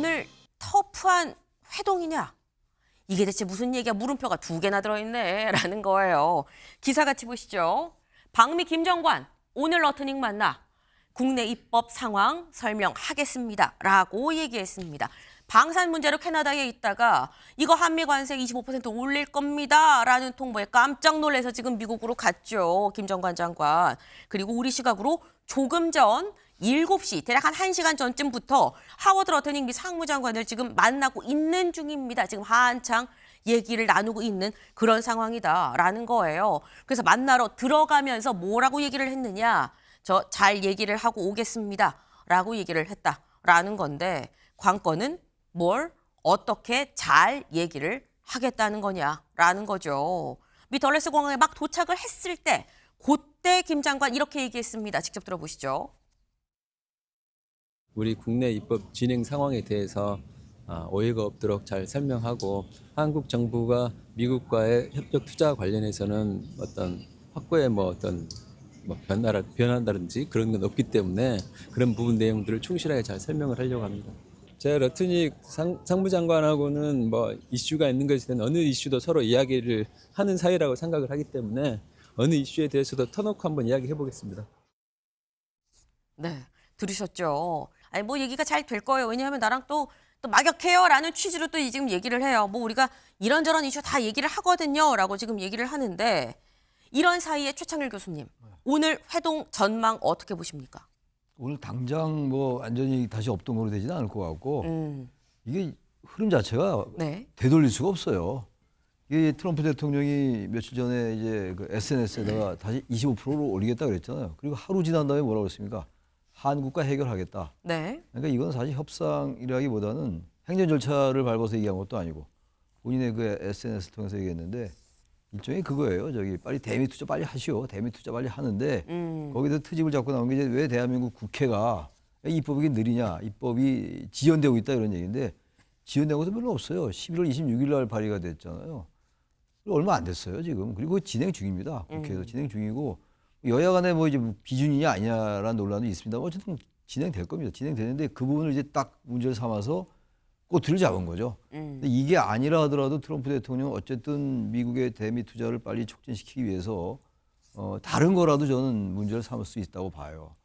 오늘 터프한 회동이냐? 이게 대체 무슨 얘기야? 물음표가 2개나 들어있네 라는 거예요. 기사 같이 보시죠. 방미 김정관 오늘 러트닝 만나 국내 입법 상황 설명하겠습니다 라고 얘기했습니다. 방산 문제로 캐나다에 있다가 이거 한미 관세 25% 올릴 겁니다 라는 통보에 깜짝 놀라서 지금 미국으로 갔죠. 김정관 장관. 그리고 우리 시각으로 조금 전 7시, 대략 한 1시간 전쯤부터 하워드 러트닝 미 상무장관을 지금 만나고 있는 중입니다. 지금 한창 얘기를 나누고 있는 그런 상황이다라는 거예요. 그래서 만나러 들어가면서 뭐라고 얘기를 했느냐. 저 잘 얘기를 하고 오겠습니다라고 얘기를 했다라는 건데 관건은 뭘 어떻게 잘 얘기를 하겠다는 거냐라는 거죠. 미 덜레스 공항에 막 도착을 했을 때 그때 김 장관 이렇게 얘기했습니다. 직접 들어보시죠. 우리 국내 입법 진행 상황에 대해서 오해가 없도록 잘 설명하고 한국 정부가 미국과의 협력 투자 관련해서는 어떤 확고의 변한다든지 그런 건 없기 때문에 그런 부분 내용들을 충실하게 잘 설명을 하려고 합니다. 제가 러트닉 상무장관하고는 이슈가 있는 것에 대한 어느 이슈도 서로 이야기를 하는 사이라고 생각을 하기 때문에 어느 이슈에 대해서도 터놓고 한번 이야기해 보겠습니다. 네, 들으셨죠? 아니 얘기가 잘 될 거예요. 왜냐하면 나랑 또 막역해요라는 취지로 또 지금 얘기를 해요. 우리가 이런저런 이슈 다 얘기를 하거든요라고 지금 얘기를 하는데 이런 사이에 최창일 교수님 오늘 회동 전망 어떻게 보십니까? 오늘 당장 완전히 다시 업동으로 되지는 않을 것 같고 이게 흐름 자체가 네. 되돌릴 수가 없어요. 이게 트럼프 대통령이 며칠 전에 이제 그 SNS에다가 다시 25%를 올리겠다 그랬잖아요. 그리고 하루 지난 다음에 뭐라고 그랬습니까? 한국과 해결하겠다. 네. 그러니까 이건 사실 협상이라기보다는 행정 절차를 밟아서 얘기한 것도 아니고 본인의 그 SNS를 통해서 얘기했는데 일종의 그거예요. 빨리 대미 투자 빨리 하시오. 대미 투자 빨리 하는데 거기서 트집을 잡고 나온 게 이제 왜 대한민국 국회가 입법이 느리냐. 입법이 지연되고 있다 이런 얘기인데 지연된 것도 별로 없어요. 11월 26일 날 발의가 됐잖아요. 얼마 안 됐어요 지금. 그리고 진행 중입니다. 국회에서 진행 중이고 여야 간에 이제 비준이냐 아니냐라는 논란이 있습니다만 어쨌든 진행될 겁니다. 진행되는데 그 부분을 이제 딱 문제를 삼아서 꼬투리를 잡은 거죠. 근데 이게 아니라 하더라도 트럼프 대통령은 어쨌든 미국의 대미 투자를 빨리 촉진시키기 위해서 다른 거라도 저는 문제를 삼을 수 있다고 봐요.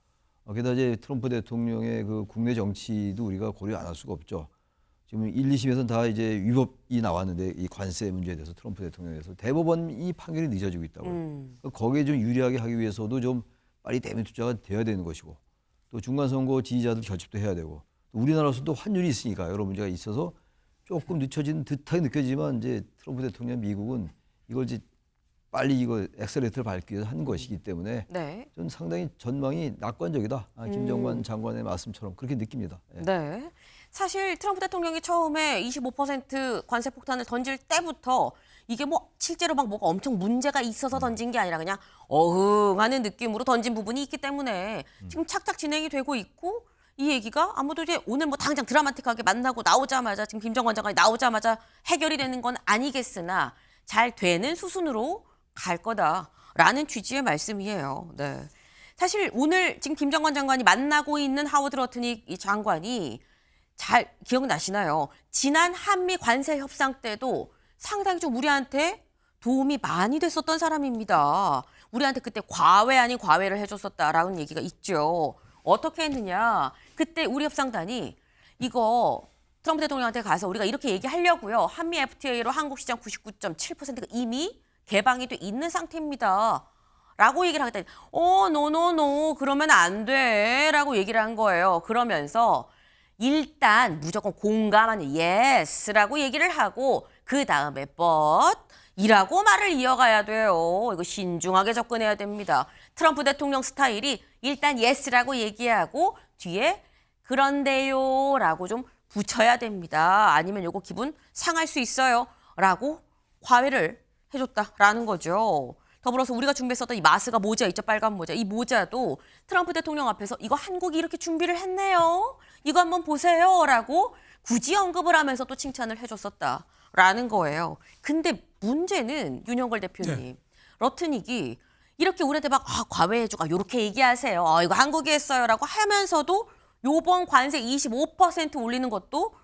게다가 이제 트럼프 대통령의 그 국내 정치도 우리가 고려 안 할 수가 없죠. 지금 1, 2심에서는 다 이제 위법이 나왔는데 이 관세 문제에 대해서 트럼프 대통령에 대해서 대법원 이 판결이 늦어지고 있다고요. 그러니까 거기에 좀 유리하게 하기 위해서도 좀 빨리 대미 투자가 돼야 되는 것이고 또 중간선거 지지자들 결집도 해야 되고 우리나라에서도 환율이 있으니까 여러 문제가 있어서 조금 늦춰진 듯하게 느껴지지만 이제 트럼프 대통령 미국은 이걸 이제 빨리 엑셀레이터를 밟기 위해서 한 것이기 때문에 네. 저는 상당히 전망이 낙관적이다. 김정관 장관의 말씀처럼 그렇게 느낍니다. 네. 네. 사실 트럼프 대통령이 처음에 25% 관세 폭탄을 던질 때부터 이게 실제로 뭐가 엄청 문제가 있어서 던진 게 아니라 그냥 어흥하는 느낌으로 던진 부분이 있기 때문에 지금 착착 진행이 되고 있고 이 얘기가 아무도 이제 오늘 당장 드라마틱하게 만나고 나오자마자 지금 김정관 장관이 나오자마자 해결이 되는 건 아니겠으나 잘 되는 수순으로 갈 거다라는 취지의 말씀이에요. 네. 사실 오늘 지금 김정관 장관이 만나고 있는 하워드 러트닉 이 장관이 잘 기억나시나요? 지난 한미 관세 협상 때도 상당히 좀 우리한테 도움이 많이 됐었던 사람입니다. 우리한테 그때 과외 아닌 과외를 해줬었다라는 얘기가 있죠. 어떻게 했느냐? 그때 우리 협상단이 이거 트럼프 대통령한테 가서 우리가 이렇게 얘기하려고요. 한미 FTA로 한국 시장 99.7%가 이미 개방이 돼 있는 상태입니다. 라고 얘기를 하겠다니 노노노 그러면 안 돼 라고 얘기를 한 거예요. 그러면서 일단 무조건 공감하는 yes라고 얘기를 하고 그 다음에 but 이라고 말을 이어가야 돼요. 이거 신중하게 접근해야 됩니다. 트럼프 대통령 스타일이 일단 yes라고 얘기하고 뒤에 그런데요 라고 좀 붙여야 됩니다. 아니면 요거 기분 상할 수 있어요 라고 과외를 해줬다라는 거죠. 더불어서 우리가 준비했었던 이 마스가 모자 있죠. 빨간 모자. 이 모자도 트럼프 대통령 앞에서 이거 한국이 이렇게 준비를 했네요. 이거 한번 보세요 라고 굳이 언급을 하면서 또 칭찬을 해줬었다라는 거예요. 근데 문제는 윤영걸 대표님. 네. 러트닉이 이렇게 우리한테 과외해주고 이렇게 얘기하세요. 이거 한국이 했어요 라고 하면서도 요번 관세 25% 올리는 것도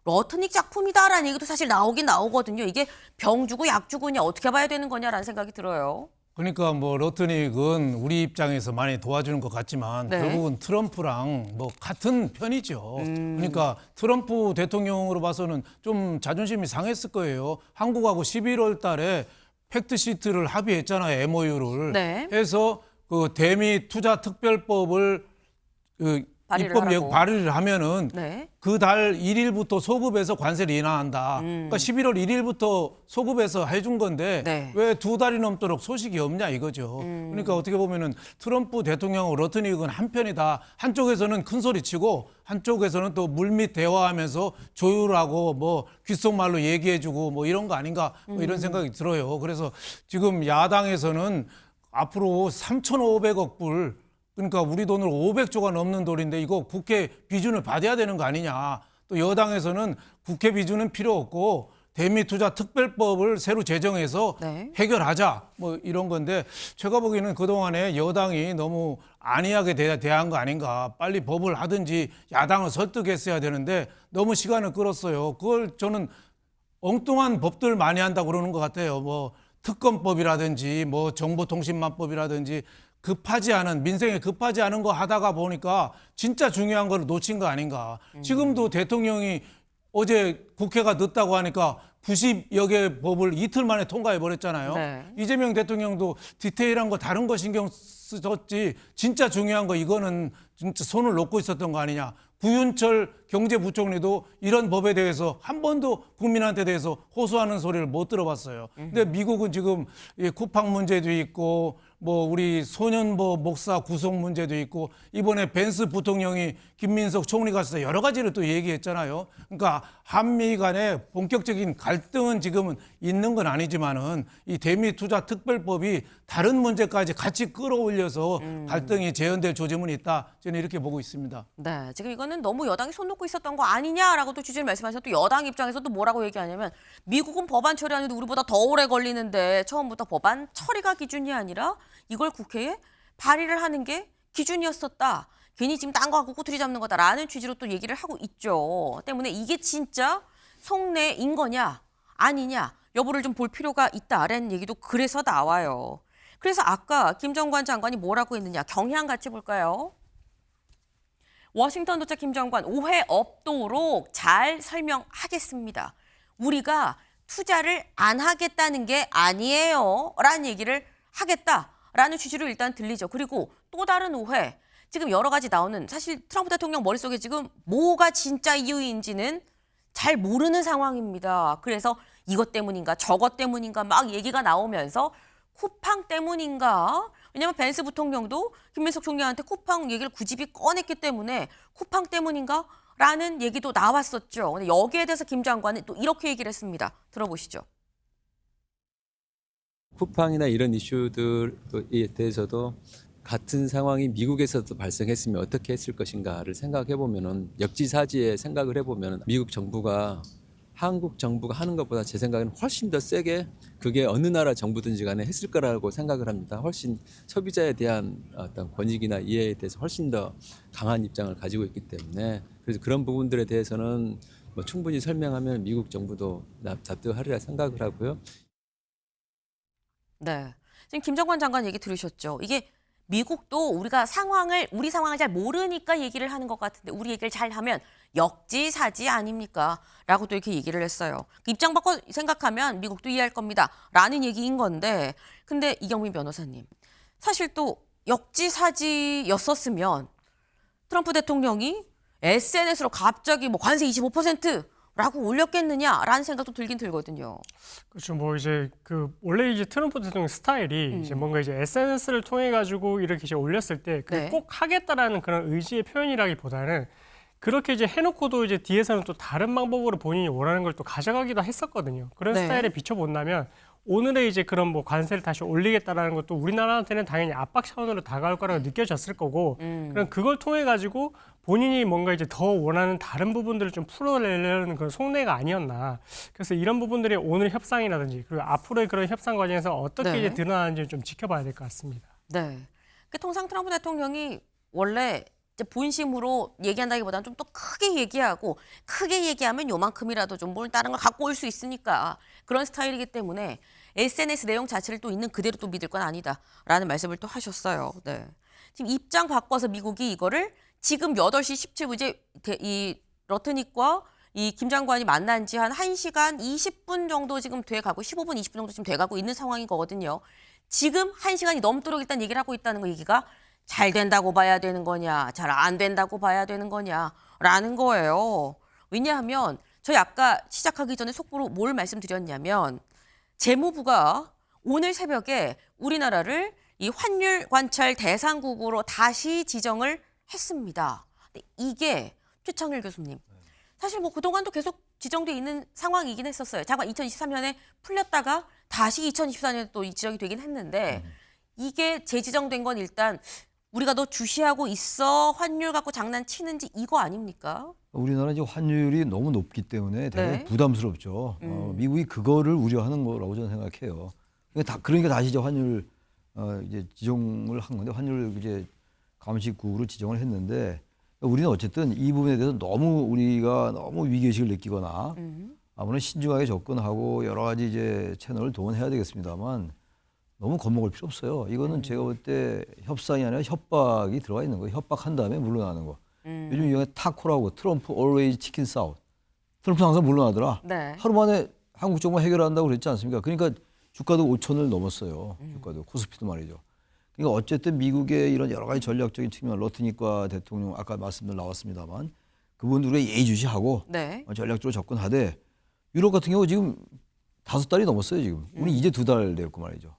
러트닉 작품이다라는 얘기도 사실 나오긴 나오거든요. 이게 병 주고 약 주고냐 어떻게 봐야 되는 거냐라는 생각이 들어요. 그러니까 뭐 러트닉은 우리 입장에서 많이 도와주는 것 같지만 네. 결국은 트럼프랑 뭐 같은 편이죠. 그러니까 트럼프 대통령으로 봐서는 좀 자존심이 상했을 거예요. 한국하고 11월 달에 팩트시트를 합의했잖아요. MOU를 네. 해서 그 대미 투자 특별법을 그 발의를 입법 하라고. 발의를 하면은 네. 그 달 1일부터 소급해서 관세를 인하한다. 그러니까 11월 1일부터 소급해서 해준 건데 네. 왜 2달이 넘도록 소식이 없냐 이거죠. 그러니까 어떻게 보면은 트럼프 대통령하고 러트닉은 한편이다. 한쪽에서는 큰 소리 치고 한쪽에서는 또 물밑 대화하면서 조율하고 뭐 귓속말로 얘기해주고 뭐 이런 거 아닌가 뭐 이런 생각이 들어요. 그래서 지금 야당에서는 앞으로 3,500억 불 그러니까 우리 돈으로 500조가 넘는 돈인데 이거 국회 비준을 받아야 되는 거 아니냐. 또 여당에서는 국회 비준은 필요 없고 대미투자특별법을 새로 제정해서 네. 해결하자. 뭐 이런 건데 제가 보기에는 그동안에 여당이 너무 안이하게 대한 거 아닌가. 빨리 법을 하든지 야당을 설득했어야 되는데 너무 시간을 끌었어요. 그걸 저는 엉뚱한 법들 많이 한다고 그러는 것 같아요. 뭐 특검법이라든지 뭐 정보통신망법이라든지 급하지 않은 민생에 급하지 않은 거 하다가 보니까 진짜 중요한 거를 놓친 거 아닌가. 지금도 대통령이 어제 국회가 늦다고 하니까 90여 개 법을 이틀 만에 통과해 버렸잖아요. 네. 이재명 대통령도 디테일한 거 다른 거 신경 썼지 진짜 중요한 거 이거는 진짜 손을 놓고 있었던 거 아니냐. 구윤철 경제부총리도 이런 법에 대해서 한 번도 국민한테 대해서 호소하는 소리를 못 들어봤어요. 근데 미국은 지금 이 쿠팡 문제도 있고 뭐 우리 소년보 목사 구속 문제도 있고 이번에 벤스 부통령이 김민석 총리 갔을 때 여러 가지를 또 얘기했잖아요. 그러니까 한미 간의 본격적인 갈등은 지금은 있는 건 아니지만은 이 대미투자특별법이 다른 문제까지 같이 끌어올려서 갈등이 재현될 조짐은 있다. 저는 이렇게 보고 있습니다. 네, 지금 이거는 너무 여당이 손 놓고 있었던 거 아니냐라고 또 취지를 말씀하셨고 또 여당 입장에서도 뭐라고 얘기하냐면 미국은 법안 처리하는데 우리보다 더 오래 걸리는데 처음부터 법안 처리가 기준이 아니라 이걸 국회에 발의를 하는 게 기준이었었다. 괜히 지금 딴 거 갖고 꼬투리 잡는 거다라는 취지로 또 얘기를 하고 있죠. 때문에 이게 진짜 속내인 거냐 아니냐 여부를 좀 볼 필요가 있다라는 얘기도 그래서 나와요. 그래서 아까 김정관 장관이 뭐라고 했느냐 경향 같이 볼까요? 워싱턴 도착 김 장관 오해 없도록 잘 설명하겠습니다. 우리가 투자를 안 하겠다는 게 아니에요. 라는 얘기를 하겠다라는 취지로 일단 들리죠. 그리고 또 다른 오해. 지금 여러 가지 나오는 사실 트럼프 대통령 머릿속에 지금 뭐가 진짜 이유인지는 잘 모르는 상황입니다. 그래서 이것 때문인가 저것 때문인가 막 얘기가 나오면서 쿠팡 때문인가? 왜냐하면 벤스 부통령도 김민석 총리한테 쿠팡 얘기를 굳이 꺼냈기 때문에 쿠팡 때문인가? 라는 얘기도 나왔었죠. 근데 여기에 대해서 김 장관은 또 이렇게 얘기를 했습니다. 들어보시죠. 쿠팡이나 이런 이슈들에 대해서도 같은 상황이 미국에서도 발생했으면 어떻게 했을 것인가를 생각해 보면은 역지사지의 생각을 해보면 미국 정부가 한국 정부가 하는 것보다 제 생각에는 훨씬 더 세게 그게 어느 나라 정부든지 간에 했을 거라고 생각을 합니다. 훨씬 소비자에 대한 어떤 권익이나 이해에 대해서 훨씬 더 강한 입장을 가지고 있기 때문에 그래서 그런 부분들에 대해서는 뭐 충분히 설명하면 미국 정부도 납득하리라 생각을 하고요. 네. 지금 김정관 장관 얘기 들으셨죠? 이게 미국도 우리 상황을 잘 모르니까 얘기를 하는 것 같은데 우리 얘기를 잘 하면 역지사지 아닙니까? 라고 또 이렇게 얘기를 했어요. 입장 바꿔 생각하면 미국도 이해할 겁니다. 라는 얘기인 건데 근데 이경민 변호사님 사실 또 역지사지였었으면 트럼프 대통령이 SNS로 갑자기 뭐 관세 25%라고 올렸겠느냐라는 생각도 들긴 들거든요. 그렇죠. 뭐 이제 원래 이제 트럼프 대통령 스타일이 이제 뭔가 이제 SNS를 통해 가지고 이렇게 이제 올렸을 때 네. 꼭 하겠다라는 그런 의지의 표현이라기보다는 그렇게 이제 해놓고도 이제 뒤에서는 또 다른 방법으로 본인이 원하는 걸 또 가져가기도 했었거든요. 그런 네. 스타일에 비춰본다면 오늘의 이제 그런 뭐 관세를 다시 올리겠다라는 것도 우리나라한테는 당연히 압박 차원으로 다가올 거라고 느껴졌을 거고, 그럼 그걸 통해 가지고 본인이 뭔가 이제 더 원하는 다른 부분들을 좀 풀어내려는 그런 속내가 아니었나. 그래서 이런 부분들이 오늘 협상이라든지 그리고 앞으로의 그런 협상 과정에서 어떻게 네. 이제 드러나는지 좀 지켜봐야 될 것 같습니다. 네. 통상 트럼프 대통령이 원래 이제 본심으로 얘기한다기보다는 좀 더 크게 얘기하고 크게 얘기하면 요만큼이라도 좀 뭘 다른 걸 갖고 올 수 있으니까 그런 스타일이기 때문에 SNS 내용 자체를 또 있는 그대로 또 믿을 건 아니다라는 말씀을 또 하셨어요. 네. 지금 입장 바꿔서 미국이 이거를 지금 8시 17분 이제 이 러트닉과 이 김 장관이 만난 지 한 1시간 20분 정도 지금 돼가고 15분, 20분 정도 지금 돼가고 있는 상황인 거거든요. 지금 1시간이 넘도록 일단 얘기를 하고 있다는 거 얘기가 잘 된다고 봐야 되는 거냐, 잘 안 된다고 봐야 되는 거냐라는 거예요. 왜냐하면 저희 아까 시작하기 전에 속보로 뭘 말씀드렸냐면 재무부가 오늘 새벽에 우리나라를 이 환율 관찰 대상국으로 다시 지정을 했습니다. 근데 이게 최창일 교수님, 사실 뭐 그동안도 계속 지정돼 있는 상황이긴 했었어요. 잠깐 2023년에 풀렸다가 다시 2024년에 또 지정이 되긴 했는데 이게 재지정된 건 일단 우리가 너 주시하고 있어 환율 갖고 장난치는지 이거 아닙니까? 우리나라 이제 환율이 너무 높기 때문에 되게 네. 부담스럽죠. 미국이 그거를 우려하는 거라고 저는 생각해요. 그러니까 다시 이제 환율 이제 지정을 한 건데 환율 이제 감시국으로 지정을 했는데 우리는 어쨌든 이 부분에 대해서 우리가 너무 위기의식을 느끼거나 아무래도 신중하게 접근하고 여러 가지 이제 채널을 동원해야 되겠습니다만 너무 겁먹을 필요 없어요. 이거는 제가 볼 때 협상이 아니라 협박이 들어가 있는 거예요. 협박한 다음에 물러나는 거. 요즘 유행에 타코라고 트럼프 always chicken south. 트럼프는 항상 물러나더라. 네. 하루 만에 한국 정부 해결한다고 그랬지 않습니까? 그러니까 주가도 5천을 넘었어요. 주가도 코스피도 말이죠. 그러니까 어쨌든 미국의 이런 여러 가지 전략적인 측면, 러트닉과 대통령 아까 말씀도 나왔습니다만 그분들의 예의주시하고 네. 전략적으로 접근하되 유럽 같은 경우 지금 5달이 넘었어요. 지금 우리 이제 2달 됐고 말이죠.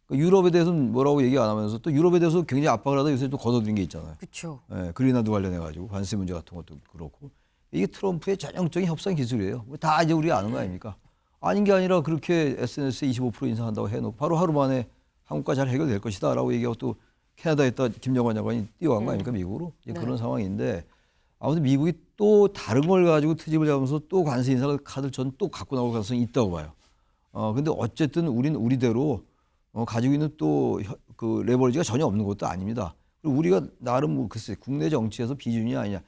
그러니까 유럽에 대해서는 뭐라고 얘기 안 하면서 또 유럽에 대해서 굉장히 압박을 하다 요새 또 걷어들인 게 있잖아요. 그렇죠. 예, 그린란드 관련해 가지고 관세 문제 같은 것도 그렇고 이게 트럼프의 전형적인 협상 기술이에요. 다 이제 우리가 아는 거 아닙니까? 아닌 게 아니라 그렇게 SNS에 25% 인상한다고 해놓고 바로 하루 만에 한국과 잘 해결될 것이다라고 얘기하고 또 캐나다에 있다 김정관 장관이 뛰어간 거 아닙니까 미국으로? 이제 네. 그런 상황인데 아무튼 미국이 또 다른 걸 가지고 트집을 잡으면서 또 관세 인상 카드를 전 또 갖고 나올 가능성이 있다고 봐요. 근데 어쨌든 우리는 우리대로 가지고 있는 또 그 레버리지가 전혀 없는 것도 아닙니다. 그리고 우리가 나름 뭐 글쎄 국내 정치에서 비준이 아니냐.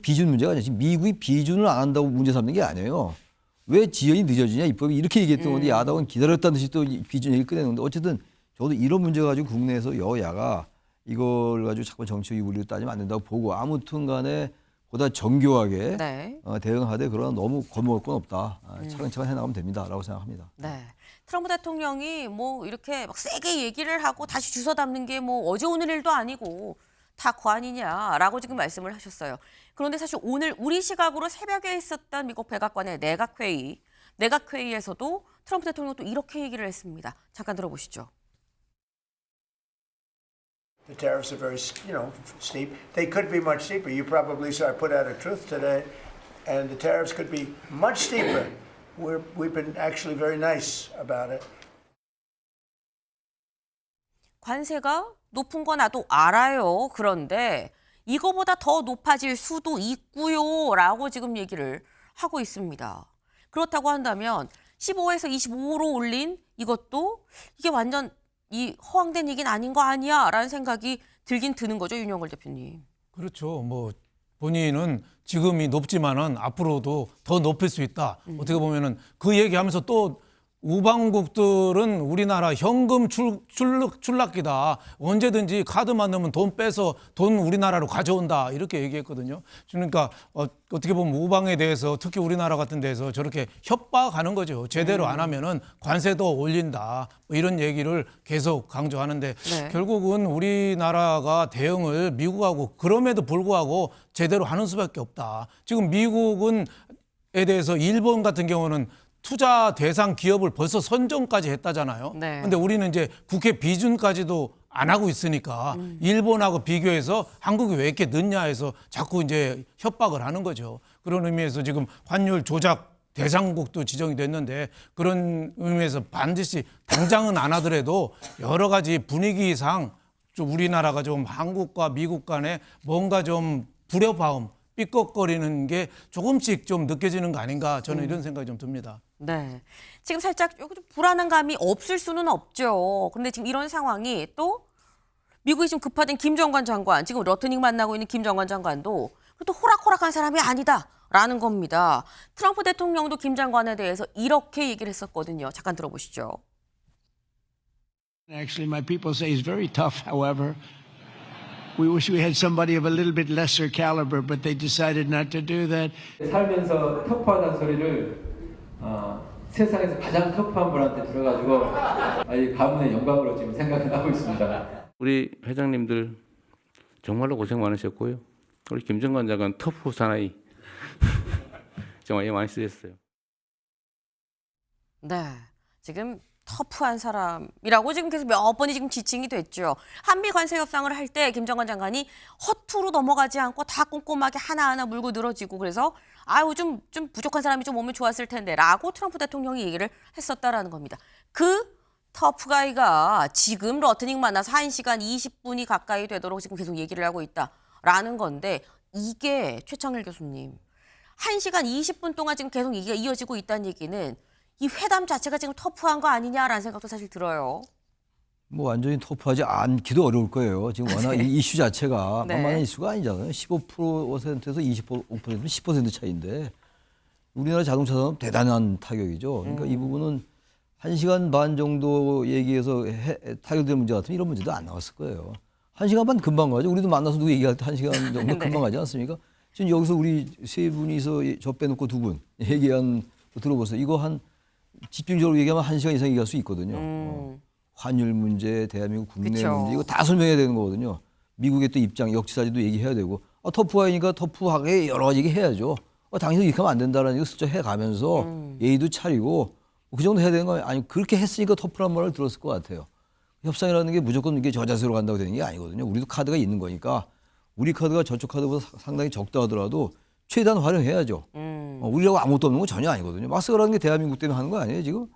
비준 문제가 아니라 지금 미국이 비준을 안 한다고 문제 삼는 게 아니에요. 왜 지연이 늦어지냐 입법이 이렇게 얘기했던 건데 야당은 기다렸다는 듯이 또 비준 얘기를 꺼내는데 어쨌든 저도 이런 문제 가지고 국내에서 여야가 이걸 가지고 자꾸 정치적 이유로 따지면 안 된다고 보고 아무튼 간에 보다 정교하게 네. 대응하되 그러나 너무 겁먹을 건 없다. 차근차근 해나가면 됩니다라고 생각합니다. 네. 트럼프 대통령이 뭐 이렇게 막 세게 얘기를 하고 다시 주워 담는 게 뭐 어제 오늘 일도 아니고 다 관이냐라고 지금 말씀을 하셨어요. 그런데 사실 오늘 우리 시각으로 새벽에 있었던 미국 백악관의 내각회의에서도 트럼프 대통령이 또 이렇게 얘기를 했습니다. 잠깐 들어보시죠. The tariffs are very, steep. They could be much steeper. You probably saw I put out a truth today, and the tariffs could be much steeper. We've been actually very nice about it. 관세가 높은 거 나도 알아요. 그런데 이거보다 더 높아질 수도 있고요라고 지금 얘기를 하고 있습니다. 그렇다고 한다면 15에서 25로 올린 이것도 이게 완전 이 허황된 얘기는 아닌 거 아니야라는 생각이 들긴 드는 거죠, 윤영걸 대표님. 그렇죠. 뭐 본인은 지금이 높지만은 앞으로도 더 높일 수 있다. 어떻게 보면은 그 얘기하면서 또 우방국들은 우리나라 현금 출납기다. 언제든지 카드만 넣으면 돈 빼서 돈 우리나라로 가져온다. 이렇게 얘기했거든요. 그러니까 어떻게 보면 우방에 대해서 특히 우리나라 같은 데서 저렇게 협박하는 거죠. 제대로 안 하면은 관세도 올린다. 뭐 이런 얘기를 계속 강조하는데 네. 결국은 우리나라가 대응을 미국하고 그럼에도 불구하고 제대로 하는 수밖에 없다. 지금 미국은 에 대해서 일본 같은 경우는 투자 대상 기업을 벌써 선정까지 했다잖아요. 네. 근데 우리는 이제 국회 비준까지도 안 하고 있으니까 일본하고 비교해서 한국이 왜 이렇게 늦냐 해서 자꾸 이제 협박을 하는 거죠. 그런 의미에서 지금 환율 조작 대상국도 지정이 됐는데 그런 의미에서 반드시 당장은 안 하더라도 여러 가지 분위기상 좀 우리나라가 좀 한국과 미국 간에 뭔가 좀 불협화음 삐걱거리는 게 조금씩 좀 느껴지는 거 아닌가 저는 이런 생각이 좀 듭니다. 네. 지금 살짝 좀 불안한 감이 없을 수는 없죠. 그런데 지금 이런 상황이 또 미국이 지금 급파된 김정관 장관, 지금 러트닉 만나고 있는 김정관 장관도 또 호락호락한 사람이 아니다라는 겁니다. 트럼프 대통령도 김 장관에 대해서 이렇게 얘기를 했었거든요. 잠깐 들어보시죠. Actually, my people say he's very tough, however. We wish we had somebody of a little bit lesser caliber, but they decided not to do that. 살면서 터프하다는 소리를 세상에서 가장 터프한 분한테 들어가지고 이 가문의 영광으로 지금 생각을 하고 있습니다. 우리 회장님들 정말로 고생 많으셨고요. 우리 김정관 장관 터프 사나이 정말 많이 쓰셨어요. 네, 지금 터프한 사람이라고 지금 계속 몇 번이 지금 지칭이 됐죠. 한미 관세 협상을 할 때 김정관 장관이 허투루 넘어가지 않고 다 꼼꼼하게 하나하나 물고 늘어지고 그래서 아유 좀 부족한 사람이 좀 오면 좋았을 텐데라고 트럼프 대통령이 얘기를 했었다라는 겁니다. 그 터프가이가 지금 러트닉 만나서 1시간 20분이 가까이 되도록 지금 계속 얘기를 하고 있다라는 건데 이게 최창일 교수님 1시간 20분 동안 지금 계속 얘기가 이어지고 있다는 얘기는 이 회담 자체가 지금 터프한 거 아니냐라는 생각도 사실 들어요. 뭐 완전히 터프하지 않기도 어려울 거예요. 지금 워낙 이 이슈 자체가 네. 만만한 이슈가 아니잖아요. 15%에서 25%는 10% 차이인데 우리나라 자동차 산업 대단한 타격이죠. 그러니까 이 부분은 1시간 반 정도 얘기해서 타결될 문제 같으면 이런 문제도 안 나왔을 거예요. 1시간 반 금방 가죠. 우리도 만나서 누구 얘기할 때 1시간 정도 네. 금방 가지 않습니까? 지금 여기서 우리 세 분이서 저 빼놓고 두 분 얘기한 거 들어보세요. 이거 한 집중적으로 얘기하면 1시간 이상 얘기할 수 있거든요. 환율 문제, 대한민국 국내 그쵸. 문제 이거 다 설명해야 되는 거거든요. 미국의 또 입장, 역지사지도 얘기해야 되고 터프하니까 터프하게 여러 가지 얘기해야죠. 당신은 이렇게 하면 안 된다라는 거 슬쩍 해가면서 예의도 차리고 그 정도 해야 되는 거 아니 그렇게 했으니까 터프란 말을 들었을 것 같아요. 협상이라는 게 무조건 이게 저 자세로 간다고 되는 게 아니거든요. 우리도 카드가 있는 거니까 우리 카드가 저쪽 카드보다 상당히 적다 하더라도 최대한 활용해야죠. 우리라고 아무것도 없는 건 전혀 아니거든요. 마스크라는 게 대한민국 때문에 하는 거 아니에요 지금?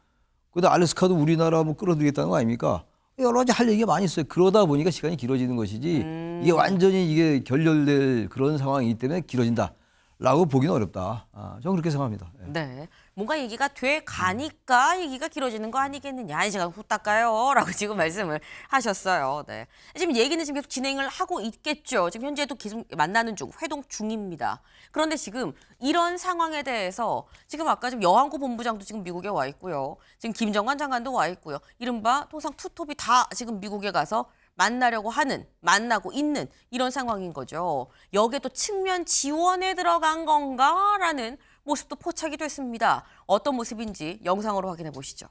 그러다 알래스카도 우리나라 뭐 끌어들이겠다는 거 아닙니까? 여러 가지 할 얘기가 많이 있어요. 그러다 보니까 시간이 길어지는 것이지 이게 완전히 이게 결렬될 그런 상황이기 때문에 길어진다라고 보기는 어렵다. 저는 그렇게 생각합니다. 예. 네. 뭔가 얘기가 돼 가니까 얘기가 길어지는 거 아니겠느냐. 아니 제가 후 닦아요. 라고 지금 말씀을 하셨어요. 네. 지금 얘기는 지금 계속 진행을 하고 있겠죠. 지금 현재도 계속 만나는 중, 회동 중입니다. 그런데 지금 이런 상황에 대해서 지금 아까 지금 여한구 본부장도 지금 미국에 와 있고요. 지금 김정관 장관도 와 있고요. 이른바 통상 투톱이 다 지금 미국에 가서 만나고 있는 이런 상황인 거죠. 여기에 또 측면 지원에 들어간 건가라는 모습도 포착이 됐습니다. 어떤 모습인지 영상으로 확인해 보시죠.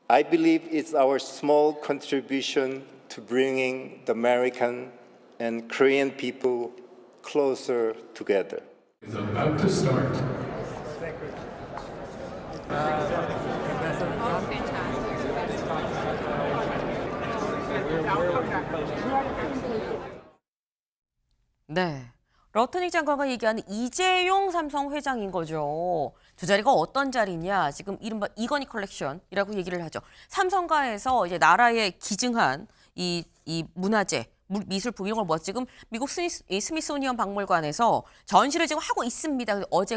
I believe it's our small contribution to bringing the American and Korean people closer together. Is about to start. 네. 러트닉 장관과 얘기하는 이재용 삼성 회장인 거죠. 두 자리가 어떤 자리냐? 지금 이른바 이건희 컬렉션이라고 얘기를 하죠. 삼성가에서 이제 나라에 기증한 이 문화재, 미술품 이런 걸 뭐 지금 미국 스미소니언 박물관에서 전시를 지금 하고 있습니다. 어제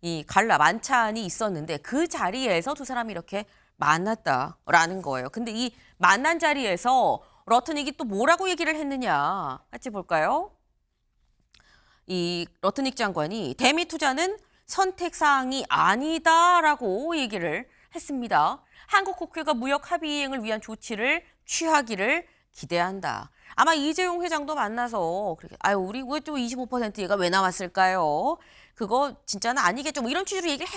이 갈라 만찬이 있었는데 그 자리에서 두 사람이 이렇게 만났다라는 거예요. 근데 이 만난 자리에서 러트닉이 또 뭐라고 얘기를 했느냐? 같이 볼까요? 이 러트닉 장관이 대미 투자는 선택 사항이 아니다라고 얘기를 했습니다. 한국 국회가 무역 합의 이행을 위한 조치를 취하기를 기대한다. 아마 이재용 회장도 만나서 그렇게 우리 왜 또 25% 얘가 왜 나왔을까요? 그거 진짜는 아니겠죠. 뭐 이런 취지로 얘기를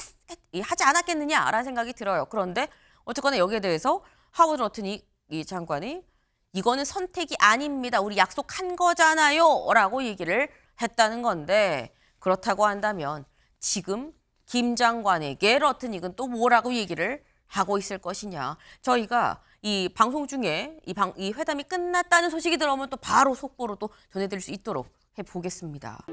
하지 않았겠느냐라는 생각이 들어요. 그런데 어쨌거나 여기에 대해서 하워드 러트닉 이 장관이 이거는 선택이 아닙니다. 우리 약속한 거잖아요.라고 얘기를 했다는 건데 그렇다고 한다면 지금 김 장관에게 러트닉은 또 뭐라고 얘기를 하고 있을 것이냐. 저희가 이 방송 중에 이 회담이 끝났다는 소식이 들어오면 또 바로 속보로 또 전해드릴 수 있도록 해보겠습니다.